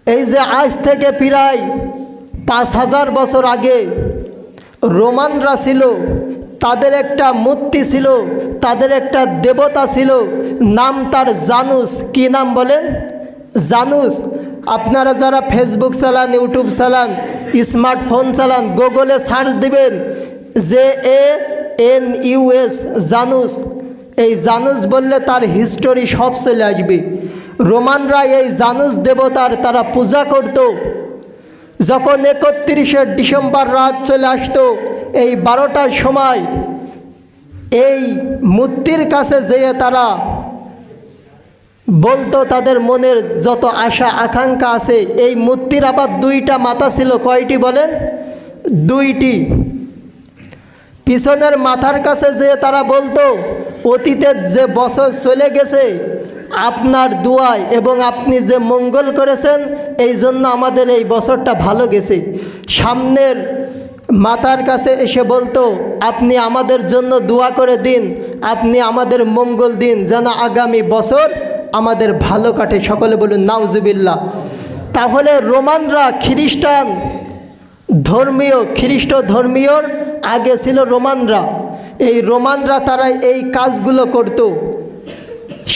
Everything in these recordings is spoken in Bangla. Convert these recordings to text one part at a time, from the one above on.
এই যে আজ থেকে প্রায় ৫,০০০ বছর আগে রোমানরা ছিল, তাদের একটা মূর্তি ছিল, তাদের একটা দেবতা ছিল, নাম তার জানুস। কি নাম বলেন? জানুস। আপনারা যারা ফেসবুক চালান, ইউটিউব চালান, স্মার্টফোন চালান, গুগলে সার্চ দিবেন JANUS, জানুস। এই জানুস বললে তার হিস্টোরি সব চলে আসবে। রোমানরা এই জানুস দেবতার তারা পূজা করত। যখন ৩১শে ডিসেম্বর রাত চলে আসতো, এই ১২টার সময় এই মূর্তির কাছে যেয়ে তারা বলতো তাদের মনের যত আশা আকাঙ্ক্ষা আছে। এই মূর্তির আবার ২টা মাথা ছিল। কয়টি বলেন? ২টি। পিছনের মাথার কাছে যেয়ে তারা বলতো, অতীতের যে বছর চলে গেছে আপনার দুয়ায় এবং আপনি যে মঙ্গল করেছেন, এই জন্য আমাদের এই বছরটা ভালো গেছে। সামনের মাথার কাছে এসে বলতো, আপনি আমাদের জন্য দোয়া করে দিন, আপনি আমাদের মঙ্গল দিন, যেন আগামী বছর আমাদের ভালো কাটে। সকলে বলুন নাউজুবিল্লাহ। তাহলে রোমানরা খ্রিস্টান ধর্মীয়, খ্রিস্ট ধর্মীয়র আগে ছিল রোমানরা। এই রোমানরা তারা এই কাজগুলো করত।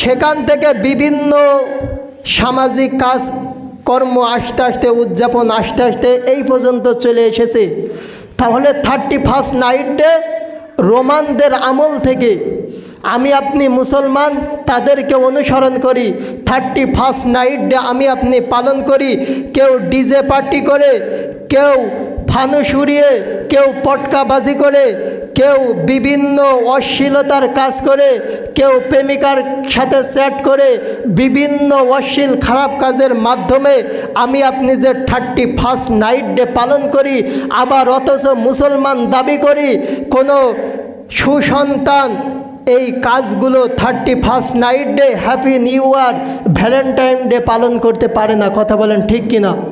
সেখান থেকে বিভিন্ন সামাজিক কাজকর্ম আস্তে আস্তে উদযাপন আস্তে আস্তে এই পর্যন্ত চলে এসেছে। তাহলে 31st নাইট ডে রোমানদের আমল থেকে আমি আপনি মুসলমান তাদেরকে অনুসরণ করি। 31st নাইট ডে আমি আপনি পালন করি। কেউ ডিজে পার্টি করে, কেউ ফানুস উড়িয়ে, কেউ পটকাবাজি করে, কেউ বিভিন্ন অশ্লীলতার কাজ করে, কেউ প্রেমিকার সাথে চ্যাট করে, বিভিন্ন অশ্লীল খারাপ কাজের মাধ্যমে আমি আপনি যে 31st নাইট ডে পালন করি, আবার অথচ মুসলমান দাবি করি কোনো সুসন্তান এই কাজগুলো 31st night day, happy new year, Valentine day পালন করতে পারে না। কথা বলেন ঠিক কিনা?